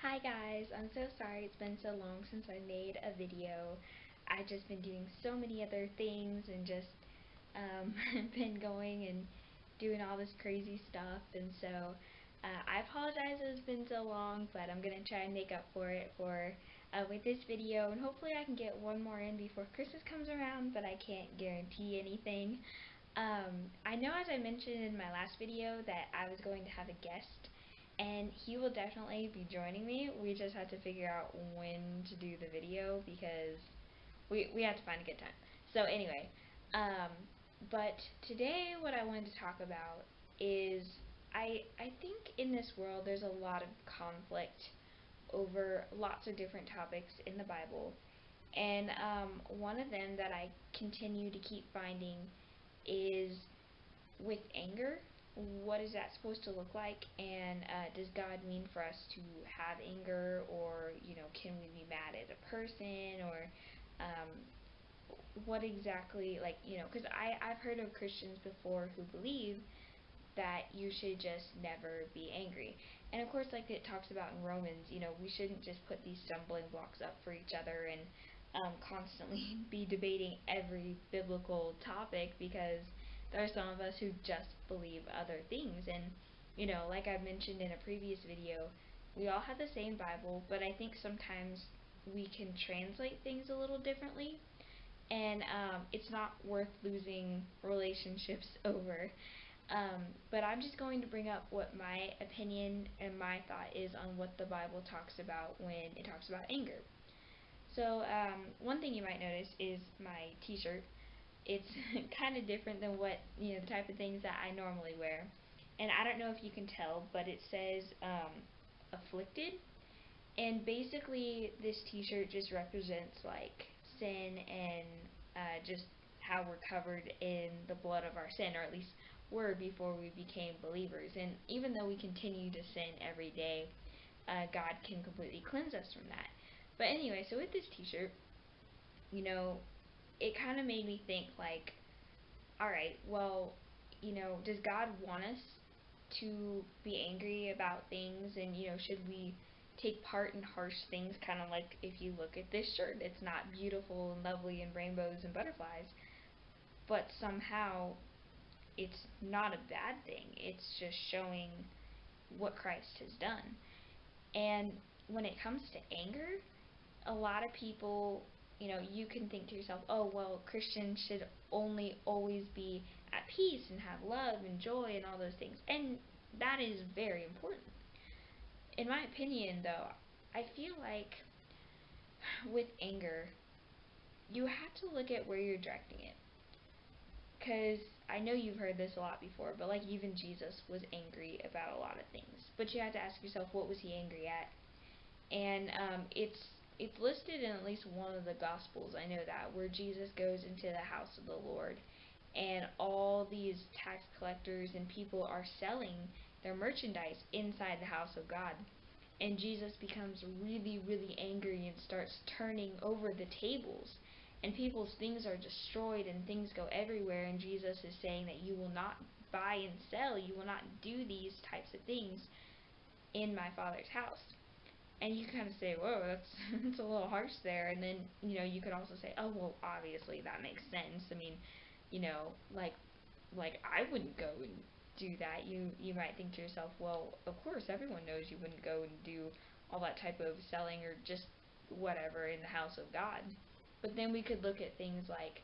Hi guys, I'm so sorry it's been so long since I made a video. I've just been doing so many other things and just been going and doing all this crazy stuff, and so I apologize that it's been so long, but I'm gonna try and make up for it with this video, and hopefully I can get one more in before Christmas comes around, but I can't guarantee anything. I know, as I mentioned in my last video, that I was going to have a guest, and he will definitely be joining me. We just have to figure out when to do the video because we have to find a good time. So anyway, um, but today what I wanted to talk about is I think in this world there's a lot of conflict over lots of different topics in the Bible, and one of them that I continue to keep finding is with anger. What is that supposed to look like, and does God mean for us to have anger, or can we be mad at a person, or um, what exactly, because I've heard of Christians before who believe that you should just never be angry. And of course, like it talks about in Romans, we shouldn't just put these stumbling blocks up for each other and constantly be debating every biblical topic, because there are some of us who just believe other things. And, like I mentioned in a previous video, we all have the same Bible, but I think sometimes we can translate things a little differently, and it's not worth losing relationships over. But I'm just going to bring up what my opinion and my thought is on what the Bible talks about when it talks about anger. So one thing you might notice is my t-shirt. It's kind of different than what, the type of things that I normally wear. And I don't know if you can tell, but it says afflicted. And basically this t-shirt just represents like sin, and just how we're covered in the blood of our sin, or at least were before we became believers. And even though we continue to sin every day, God can completely cleanse us from that. But anyway, so with this t-shirt, it kind of made me think, like, alright, well, does God want us to be angry about things, and, should we take part in harsh things? Kind of like if you look at this shirt, it's not beautiful and lovely and rainbows and butterflies, but somehow it's not a bad thing. It's just showing what Christ has done. And when it comes to anger, a lot of people, you can think to yourself, oh, well, Christians should only always be at peace and have love and joy and all those things. And that is very important. In my opinion, though, I feel like with anger, you have to look at where you're directing it. Because I know you've heard this a lot before, but like even Jesus was angry about a lot of things. But you have to ask yourself, what was he angry at? And it's listed in at least one of the Gospels, I know that, where Jesus goes into the house of the Lord, and all these tax collectors and people are selling their merchandise inside the house of God. And Jesus becomes really, really angry and starts turning over the tables, and people's things are destroyed and things go everywhere, and Jesus is saying that you will not buy and sell, you will not do these types of things in my Father's house. And you kind of say, whoa, that's a little harsh there. And then, you could also say, oh, well, obviously that makes sense. I mean, like I wouldn't go and do that. You might think to yourself, well, of course, everyone knows you wouldn't go and do all that type of selling or just whatever in the house of God. But then we could look at things like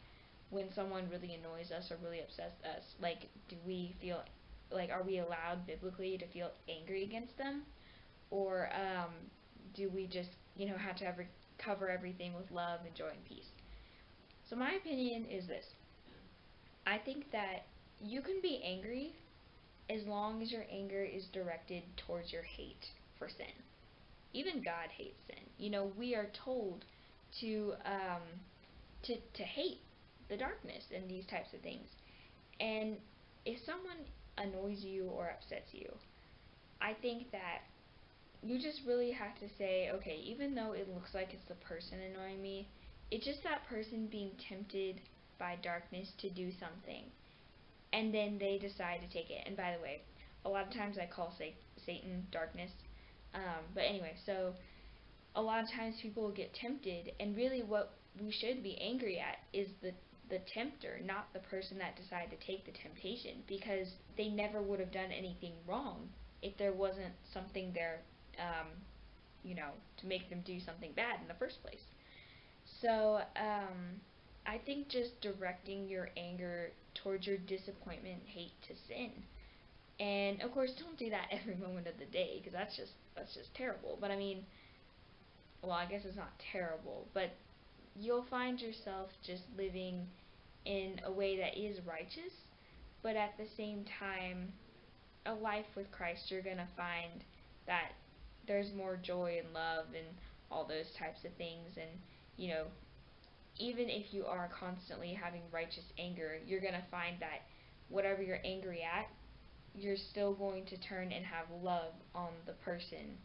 when someone really annoys us or really upsets us, like, do we feel, like, are we allowed biblically to feel angry against them? Or do we just, have to cover everything with love and joy and peace? So my opinion is this. I think that you can be angry as long as your anger is directed towards your hate for sin. Even God hates sin. We are told to hate the darkness and these types of things. And if someone annoys you or upsets you, I think that you just really have to say, okay, even though it looks like it's the person annoying me, it's just that person being tempted by darkness to do something, and then they decide to take it. And by the way, a lot of times I call Satan darkness, But anyway, so a lot of times people will get tempted, and really what we should be angry at is the tempter, not the person that decided to take the temptation, because they never would have done anything wrong if there wasn't something there, um, to make them do something bad in the first place. So, I think just directing your anger towards your disappointment, hate to sin. And of course, don't do that every moment of the day, because that's just terrible. But I mean, well, I guess it's not terrible, but you'll find yourself just living in a way that is righteous, but at the same time, a life with Christ, you're going to find that there's more joy and love and all those types of things. And, you know, even if you are constantly having righteous anger, you're going to find that whatever you're angry at, you're still going to turn and have love on the person,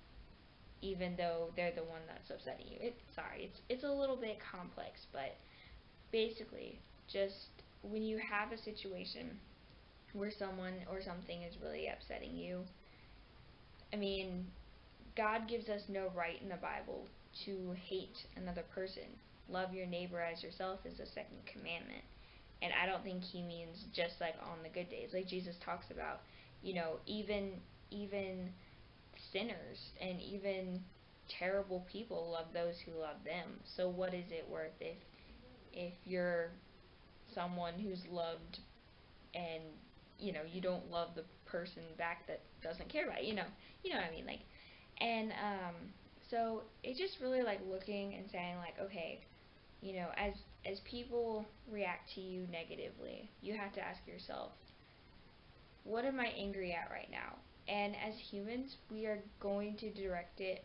even though they're the one that's upsetting you. It's a little bit complex, but basically, just when you have a situation where someone or something is really upsetting you, I mean, God gives us no right in the Bible to hate another person. Love your neighbor as yourself is the second commandment. And I don't think he means just like on the good days. Like Jesus talks about, even sinners and even terrible people love those who love them. So what is it worth if you're someone who's loved and you don't love the person back that doesn't care about you know what I mean, like. And so it's just really like looking and saying like, okay, as people react to you negatively, you have to ask yourself, what am I angry at right now? And as humans, we are going to direct it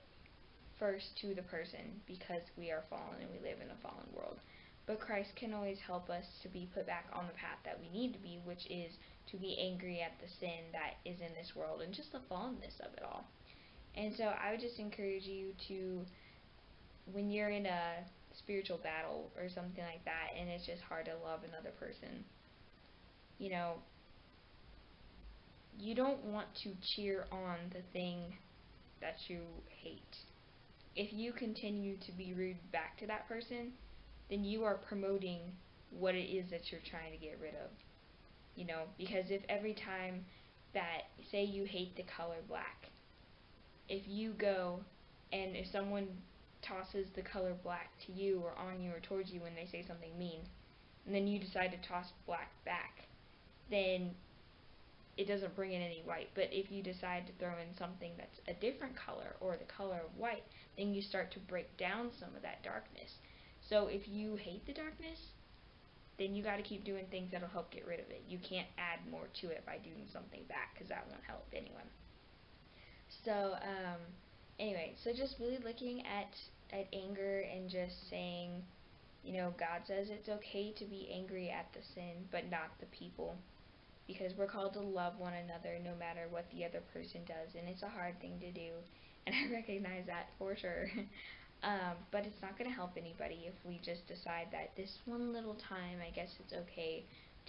first to the person because we are fallen and we live in a fallen world. But Christ can always help us to be put back on the path that we need to be, which is to be angry at the sin that is in this world and just the fallenness of it all. And so I would just encourage you to, when you're in a spiritual battle or something like that and it's just hard to love another person, you don't want to cheer on the thing that you hate. If you continue to be rude back to that person, then you are promoting what it is that you're trying to get rid of. Because if every time that, say you hate the color black, if you go and if someone tosses the color black to you or on you or towards you when they say something mean, and then you decide to toss black back, then it doesn't bring in any white. But if you decide to throw in something that's a different color or the color of white, then you start to break down some of that darkness. So if you hate the darkness, then you got to keep doing things that'll help get rid of it. You can't add more to it by doing something back, because that won't help anyone. So anyway, so just really looking at anger and just saying, God says it's okay to be angry at the sin, but not the people, because we're called to love one another no matter what the other person does, and it's a hard thing to do, and I recognize that for sure. But it's not going to help anybody if we just decide that this one little time, I guess it's okay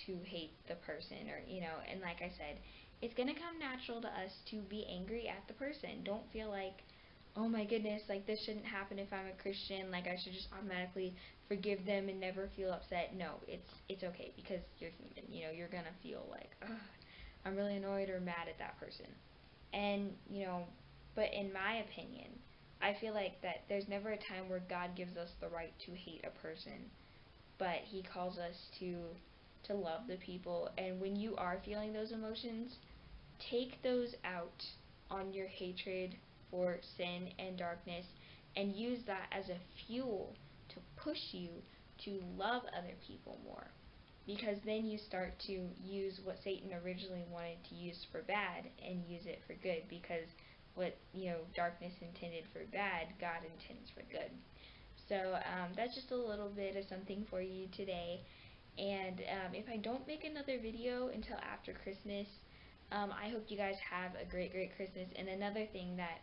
to hate the person, or, and like I said, it's going to come natural to us to be angry at the person. Don't feel like, oh my goodness, like this shouldn't happen if I'm a Christian, like I should just automatically forgive them and never feel upset. No, it's okay, because you're human. You're going to feel like, ugh, I'm really annoyed or mad at that person. And, but in my opinion, I feel like that there's never a time where God gives us the right to hate a person, but he calls us to love the people. And when you are feeling those emotions, take those out on your hatred for sin and darkness and use that as a fuel to push you to love other people more. Because then you start to use what Satan originally wanted to use for bad and use it for good, because what darkness intended for bad, God intends for good. So that's just a little bit of something for you today. And if I don't make another video until after Christmas, I hope you guys have a great Christmas. And another thing that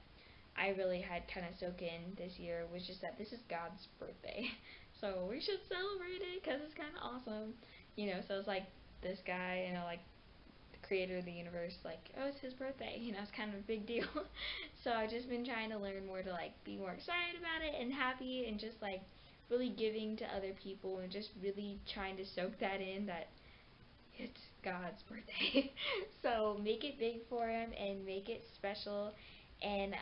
I really had kind of soak in this year was just that this is God's birthday. So we should celebrate it because it's kind of awesome. So it's like this guy, like creator of the universe, like, oh, it's his birthday, you know, it's kind of a big deal. So I've just been trying to learn more to, like, be more excited about it and happy and just, like, really giving to other people and just really trying to soak that in, that it's God's birthday. So make it big for him and make it special. And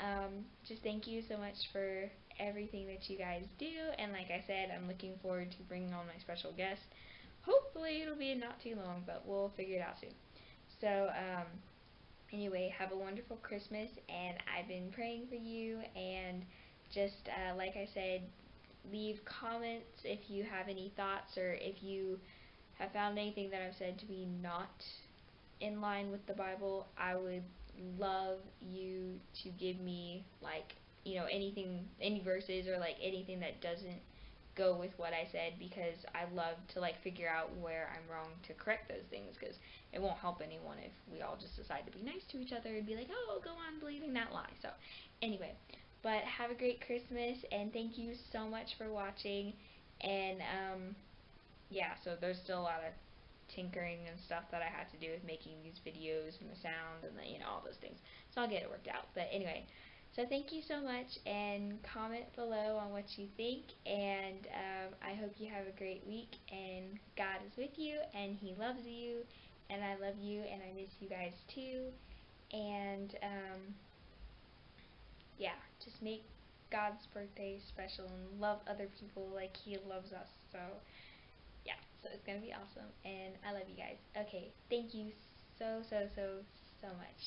just thank you so much for everything that you guys do. And like I said, I'm looking forward to bringing on my special guest. Hopefully it'll be not too long, but we'll figure it out soon. So anyway, have a wonderful Christmas, and I've been praying for you. And just like I said, leave comments if you have any thoughts, or if you have found anything that I've said to be not in line with the Bible. I would love you to give me, like, you know, anything, any verses, or like anything that doesn't go with what I said, because I love to, like, figure out where I'm wrong to correct those things, because it won't help anyone if we all just decide to be nice to each other and be like, oh, go on believing that lie. So anyway, but have a great Christmas, and thank you so much for watching. And yeah, so there's still a lot of tinkering and stuff that I have to do with making these videos and the sound and the, you know, all those things. So I'll get it worked out. But anyway, so thank you so much, and comment below on what you think, and I hope you have a great week, and God is with you, and He loves you, and I love you, and I miss you guys too. And yeah, just make God's birthday special and love other people like He loves us. So yeah, so it's gonna be awesome, and I love you guys. Okay, thank you so much.